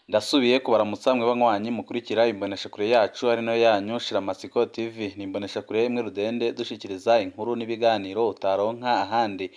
Ndasubiye kubaramutsa mwe banywanyi mukurikira imboneshakure yacu ari nayo yanyu Shiramatsiko TV. Ni imboneshakure imwe rudende dushikiriza inkuru n'ibiganiro utaronka ahandi.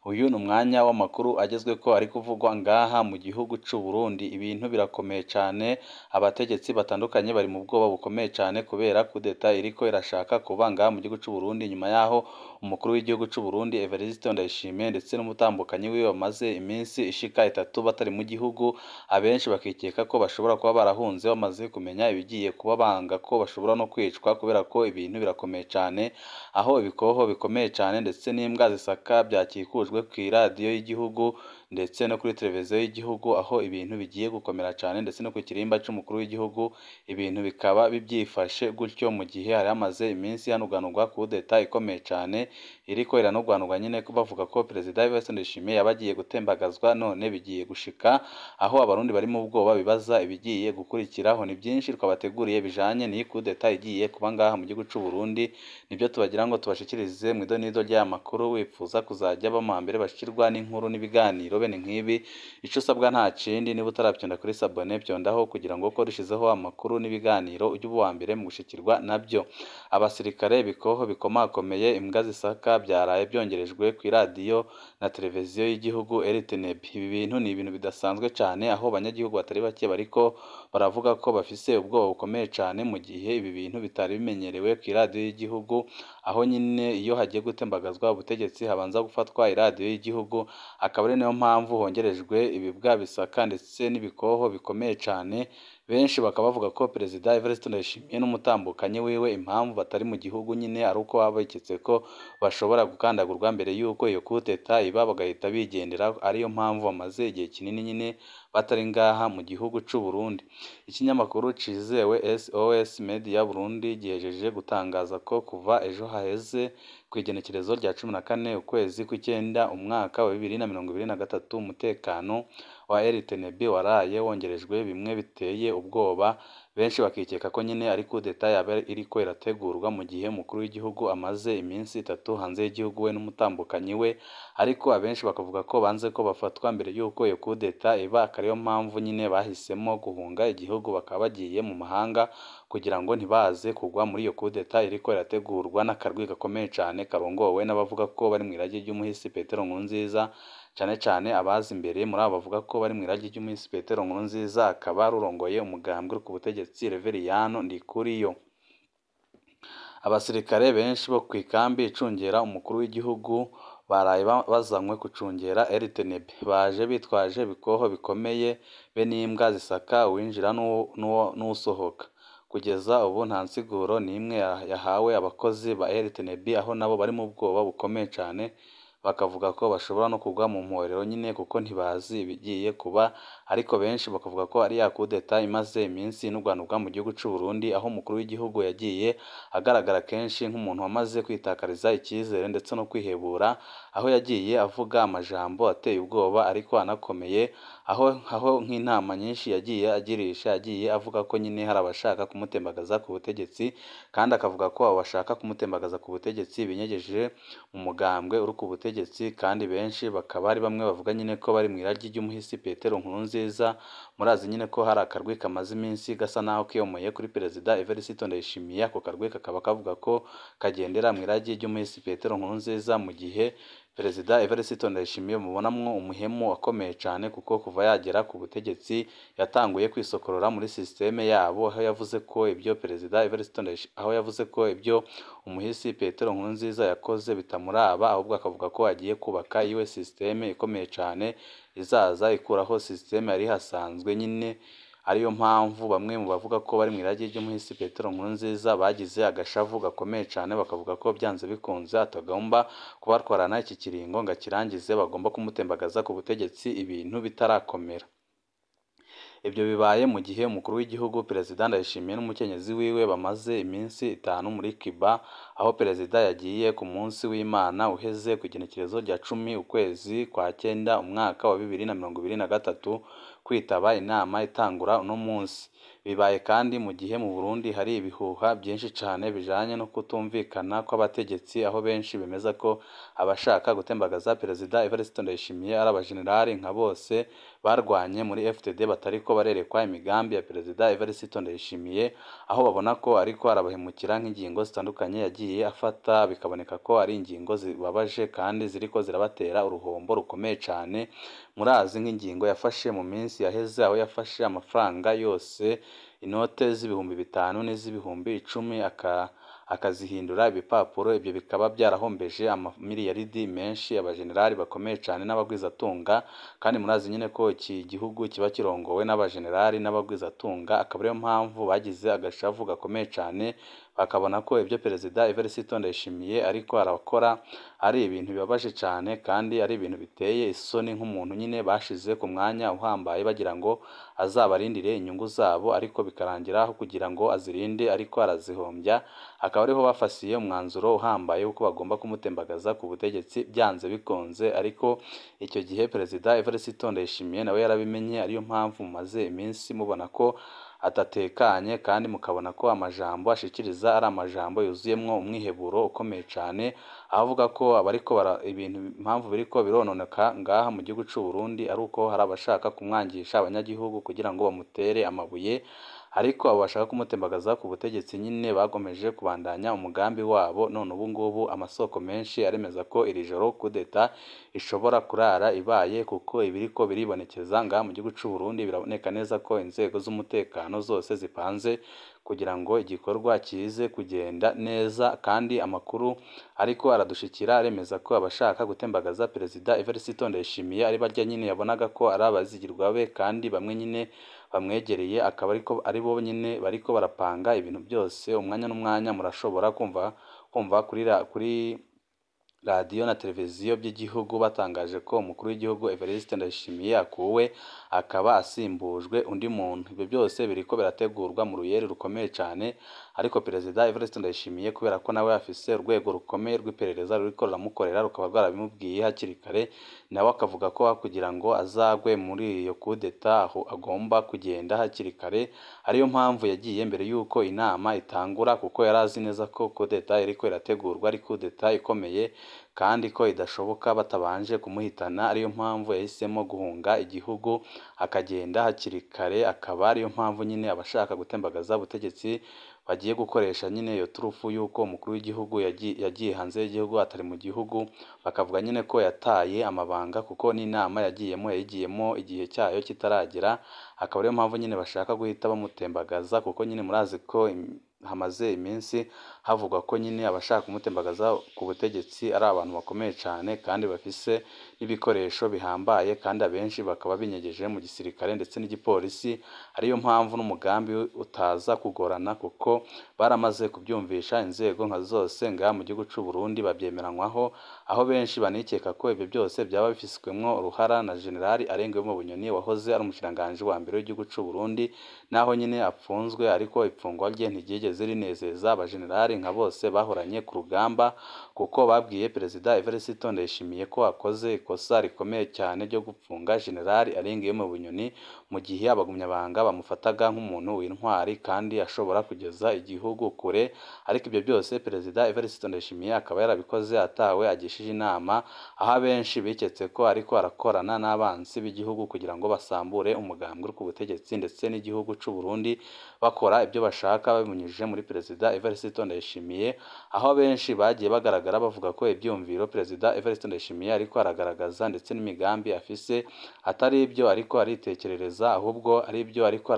Uyu ni umwanya w'amakuru agezweko ari kuvugwa ngaha mu gihugu c'u Burundi. Ibintu birakomeye cane, abategetsi batandukanye bari mu bwoba bukomeye cane kubera kudeta iriko irashaka kuba ngaha mu gihugu c'u Burundi, nyuma yaho umukuru w'igihugu c'u Burundi Evariste Ndayishimiye ndetse n'umutambukanyi wiwe bamaze iminsi ishika 3 batari mu gihugu. Abenshi bakikeka ko bashobora kuba barahunze bamaze kumenya ibigiye kuba banga ko bashobora no kwicwa, kubera ko ibintu birakomeye cane, aho ibikoho bikomeye cane ndetse n'imbwa zisaka byakikujwe kw'iradiyo y'igihugu ndetse no kuri televiziyo y'igihugu, aho ibintu bigiye gukomera cane ndetse no ku kirimba c'umukuru w'igihugu ibintu bikaba bibyifashe gutyo, mu gihe hari hamaze iminsi hanuganurwa kudeta ikomeye cane iriko iranugwanurwa nyene bavuga ko Perezida Evariste Ndayishimiye yabagiye gutembagazwa, none bigiye gushika aho abarundi bari mu bwoba bibaza ibigiye gukurikiraho. Ni byinshi twabateguriye bijanye n'iyi kudeta igiye kuba ngaha mu gihugu c'u Burundi, nibyo tubagira ngo tubashikirize mu idonido ry'aya makuru. Wifuza kuzajya mbere bashikirwa n'inkuru n'ibiganiro bene nk'ibi, ico usabwa nta kindi, niba utaravyonda kuri sabone vyondaho kugira ngo ko dushizeho amakuru n'ibiganiro ujye uba mbere mu gushikirwa nabyo. Abasirikare bikoho bikomakomeye, imbwa zisaka byaraye byongerejwe ku iradiyo na televiziyo y'igihugu RTNB. Ibi bintu ni ibintu bidasanzwe cane, aho abanyagihugu batari bake bariko baravuga ko bafise ubwoba bukomeye cane, mu gihe ibi bintu bitari bimenyerewe ku iradiyo y'igihugu, aho nyine iyo hagiye gutembagazwa ubutegetsi habanza gufatwa iradiyo y'igihugu. Akaba ari nayo mpamvu hongerejwe ibibwa bisaka ndetse n'ibikoho bikomeye cane. Benshi bakaba bavuga ko Perezida Evariste Ndayishimiye n'umutambukanyi wiwe impamvu batari mu gihugu nyine ari uko baba baketse ko bashobora gukandagurwa mbere y'uko iyo kudeta iba, bagahita bigendera. Ariyo mpamvu bamaze igihe kinini nyine batari ngaha mu gihugu c'u Burundi. Ikinyamakuru cizewe SOS Media Burundi gihejeje gutangaza ko kuva ejo haheze kw'igenekerezo rya 14 ukwezi kw'icenda umwaka wa 2023 umutekano wa RTNB waraye wongerejwe bimwe biteye ubwoba. Benshi bakikeka ko nyine ari kudeta yaba iriko irategurwa, mu gihe umukuru w'igihugu amaze iminsi 3 hanze y'igihugu we n'umutambukanyi we, ariko abenshi bakavuga ko banze ko bafatwa mbere y'uko iyo kudeta iba. Akariyo mpamvu nyine bahisemo guhunga igihugu, bakaba bagiye mu mahanga kugira ngo ntibaze kugwa muri iyo kudeta iriko irategurwa n'akarwi gakomeye cane karongowe n'abavuga ko bari mu iragi ry'umuhisi Petero Nkurunziza. Cane cane abazi imbere muri abo bavuga ko bari mu iragi ry'umuhisi Petero Nkurunziza akaba rurongoye umugambwe uri ku butegetsi Reveriyano Ndikuriyo. Abasirikare benshi bo kw'ikambi icungera umukuru w'igihugu baraye bazanywe kucungera RTNB, baje bitwaje bikoho bikomeye be n'imbwa zisaka uwinjira n'usohoka. Kugeza ubu nta nsiguro n'imwe yahawe abakozi ba RTNB, aho nabo bari mu bwoba bukomeye cane, bakavuga ko bashobora no kugwa mu mporero nyine kuko ntibazi ibigiye kuba. Ariko benshi bakavuga ko ari ya kudeta imaze iminsi inugwanurwa mu gihugu c'u Burundi, aho umukuru w'igihugu yagiye agaragara kenshi nk'umuntu wamaze kwitakariza icyizere ndetse no kwihebura, aho yagiye avuga amajambo ateye ubwoba ariko anakomeye, aho nk'intama nyinshi yagiye agirisha, yagiye avuga ko nyine hari abashaka kumutembagaza ku butegetsi, kandi akavuga ko abo bashaka kumutembagaza ku butegetsi binyegeje mu mugambwe uri ku butegetsi. Kandi benshi bakaba ari bamwe bavuga nyine ko bari mu iragi ry'umuhisi Petero Nkurunziza. Murazi nyine ko hari akarwi kamaze iminsi gasa naho kiyomoye kuri Perezida Evariste Ndayishimiye. Ako karwi kakaba kavuga ko kagendera mu iragi ry'umuhisi Petero Nkurunziza, mu gihe Perezida Evariste Ndayishimiye mubonamwo umuhemu wakomeye cane, kuko kuva yagera ku butegetsi yatanguye kwisokorora muri systeme yabo, aho yavuze ko ibyo Perezida Evariste Ndayishimiye, aho yavuze ko ibyo umuhisi Petero Nkurunziza yakoze bitamuraba, ahubwo akavuga ko agiye kubaka iwe systeme ikomeye cane izaza ikuraho systeme yari hasanzwe nyine. Ariyo mpamvu bamwe mu bavuga ko bari mu iragi ry'umuhisi Petero Nkurunziza bagize agashavu gakomeye cane, bakavuga ko byanze bikunze atagomba kubatwarana iki kiringo ngo akirangize, bagomba kumutembagaza ku butegetsi ibintu bitarakomera. Ibyo bibaye mu gihe umukuru w'igihugu Perezida Ndayishimiye n'umukenyezi wiwe bamaze iminsi 5 muri Cuba, aho Perezida yagiye ku munsi w'Imana uheze ku igenekerezo rya 10 ukwezi kwa 9 umwaka wa 2023 kwitaba inama itangura uno munsi. Bibaye kandi mu gihe mu Burundi hari ibihuha byinshi cyane bijanye no kutumvikana kw'abategetsi, aho benshi bemeza ko abashaka gutembagaza Perezida Evariste Ndayishimiye ari abajenerali nka bose barwanye muri FDD batariko barerekwa imigambi ya Perezida Evariste Ndayishimiye, aho babona ko ariko arabahemukira nk'ingingo zitandukanye yagiye afata, bikaboneka ko ari ingingo zibabaje kandi ziriko zirabatera uruhombo rukomeye cyane. Murazi nk'ingingo yafashe mu minsi yaheze, aho yafashe amafaranga yose, inote z'ibihumbi 5 n'iz'ibihumbi 10 akazihindura ibipapuro. Ibyo bikaba byarahombeje amamiliyaridi menshi abajenerali bakomeye cyane n'abagwizatunga, kandi murazi nyine ko iki gihugu kiba kirongowe n'abajenerali n'abagwizatunga, akaba ariyo mpamvu bagize agashavu gakomeye cyane, bakabona ko ibyo Perezida Evariste Ndayishimiye ariko arakora ari ibintu bibabaje cyane kandi ari ibintu biteye isoni, nk'umuntu nyine bashize ku mwanya uhambaye bagira ngo azabarindire inyungu zabo, ariko bikarangira aho kugira ngo azirinde ariko arazihombya. Akaba ariho bafasiye umwanzuro uhambaye uko bagomba kumutembagaza ku butegetsi byanze bikunze, ariko icyo gihe Perezida Evariste Ndayishimiye nawe yarabimenye, ariyo mpamvu mumaze iminsi mubona ko atatekanye, kandi mukabona ko amajambo ashikiriza ari amajambo yuzuyemwo umwiheburo ukomeye cyane, avuga ko abariko ibintu impamvu biriko birononeka ngaha mu gihugu cy'u Burundi ari uko hari abashaka kumwangisha abanyagihugu kugira ngo bamutere amabuye, ariko abo bashaka kumutembagaza ku butegetsi nyine bagomeje kubandanya umugambi wabo. None ubu ngubu amasoko menshi aremeza ko iri joro kudeta ishobora kurara ibaye, kuko ibiriko biribonekeza ngaha mu gihugu cy'u Burundi biraboneka neza ko inzego z'umutekano zose zipanze kugira ngo igikorwa kize kugenda neza, kandi amakuru ariko aradushikira aremeza ko abashaka gutembagaza Perezida Evariste Ndayishimiye ari barya nyine yabonaga ko ari abazigirwa be, kandi bamwe nyine bamwegereye akaba ariko ari bo nyine bariko barapanga ibintu byose. Umwanya n'umwanya murashobora kumva kuri radiyo na televiziyo by'igihugu batangaje ko umukuru w'igihugu Evariste Ndayishimiye akuwe akaba asimbujwe undi muntu. Ibyo byose biriko birategurwa mu ruyeri rukomeye cyane, ariko Perezida Evariste Ndayishimiye kubera ko nawe afise urwego rukomeye rw'iperereza ruriko ruramukorera rukaba rwarabimubwiye hakiri kare, nawe akavuga ko kugira ngo azagwe muri iyo kudeta aho agomba kugenda hakiri kare, ariyo mpamvu yagiye mbere y'uko inama itangura, kuko yari azi neza ko kudeta iriko irategurwa ari kudeta ikomeye kandi ko idashoboka batabanje kumuhitana. Ariyo mpamvu yahisemo guhunga igihugu akagenda hakiri kare, akaba ariyo mpamvu nyine abashaka gutembagaza ubutegetsi bagiye gukoresha nyine iyo turufu y'uko umukuru w'igihugu yagiye hanze y'igihugu atari mu gihugu, bakavuga nyine ko yataye amabanga, kuko n'inama yagiyemo igihe cyayo kitaragera. Akaba ariyo mpamvu nyine bashaka guhita bamutembagaza, kuko nyine murazi ko hamaze iminsi havugwa ko nyine abashaka kumutembagaza ku butegetsi ari abantu bakomeye cyane kandi bafise n'ibikoresho bihambaye, kandi abenshi bakaba binyegeje mu gisirikare ndetse n'igipolisi. Ariyo mpamvu n'umugambi utaza kugorana, kuko baramaze kubyumvisha inzego nka zose ngaha mu gihugu cy'u Burundi babyemeranywaho, aho benshi banikeka ko ibyo byose byaba bifiswemwo uruhara na Generali Arengewemo Bunyoni wahoze ari umushikiranganji wa mbere w'igihugu cy'u Burundi, naho nyine apfunzwe, ariko ifungwa rye ntiryigeze rinezeza abajenerali nka bose bahoranye ku rugamba, kuko babwiye Perezida Evariste Ndayishimiye ko akoze ikosa rikomeye cyane ryo gupfunga Generali Arengewemo Bunyoni, mu gihe abagumyabanga bamufataga nk'umuntu w'intwari kandi ashobora kugeza igihugu kure. Ariko ibyo byose Perezida Evariste Ndayishimiye akaba yarabikoze atawe agishije inama, aho abenshi biketse ko ariko arakorana n'abansi b'igihugu kugira ngo basambure umugambi uri ku butegetsi ndetse n'igihugu cy'u Burundi, bakora ibyo bashaka babimunyujije muri Perezida Evariste Ndayishimiye, aho benshi bagiye bagaragara bavuga ko ibyumviro Perezida Evariste Ndayishimiye ariko aragaragaza ndetse n'imigambi afise atari ibyo ariko aritekerereza, ahubwo ari ibyo ariko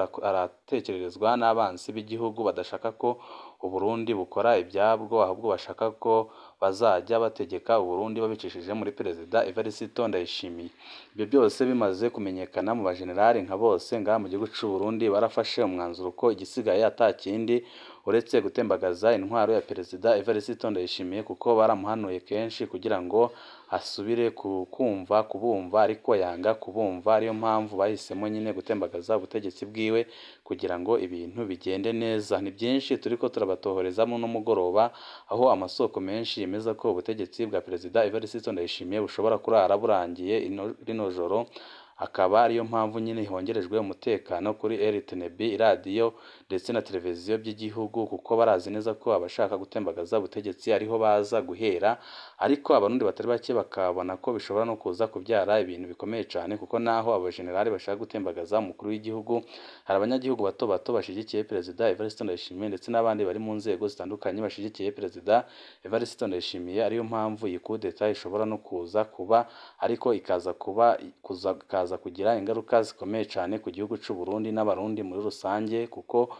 aratekererezwa n'abansi b'igihugu badashaka ko Uburundi bukora ibyabwo, ahubwo bashaka ko bazajya bategeka Uburundi babicishije muri Perezida Evariste Ndayishimiye. Ibyo byose bimaze kumenyekana mu bajenerali nka bose ngaha mu gihugu cy'u Burundi, barafashe umwanzuro ko igisigaye atakindi uretse gutembagaza intwaro ya Perezida Evariste Ndayishimiye, kuko baramuhanuye kenshi kugira ngo asubire kubumva, ariko yanga kubumva. Ariyo mpamvu bahisemo nyine gutembagaza ubutegetsi bwiwe kugira ngo ibintu bigende neza. Ni byinshi turiko turabatohorezamo n'umugoroba, aho amasoko menshi yemeza ko ubutegetsi bwa Perezida Evariste Ndayishimiye bushobora kurara burangiye rino joro, akaba ariyo mpamvu nyine hongerejwe umutekano kuri RTNB, iradiyo ndetse na televiziyo by'igihugu, kuko barazi neza ko abashaka gutembagaza ubutegetsi ariho baza guhera, ariko abarundi batari bake bakabona ko bishobora no kuza kubyara ibintu bikomeye cyane, kuko naho abajenerali bashaka gutembagaza umukuru w'igihugu, hari abanyagihugu bato bato bashigikiye Perezida Evariste Ndayishimiye ndetse n'abandi bari mu nzego zitandukanye bashigikiye Perezida Evariste Ndayishimiye, ariyo mpamvu iyi kudeta ishobora no kuza kuba, ariko ikaza kugira ingaruka zikomeye cyane ku gihugu cy'u Burundi n'abarundi muri rusange, kuko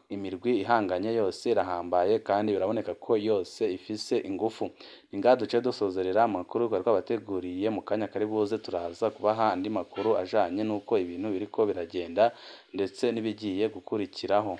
imirwi ihanganye yose irahambaye kandi biraboneka ko yose ifise ingufu. Ni ngaha duce dusozerera amakuru twari twabateguriye, mu kanya kari buze turaza kubaha andi makuru ajanye n'uko ibintu biriko biragenda ndetse n'ibigiye gukurikiraho.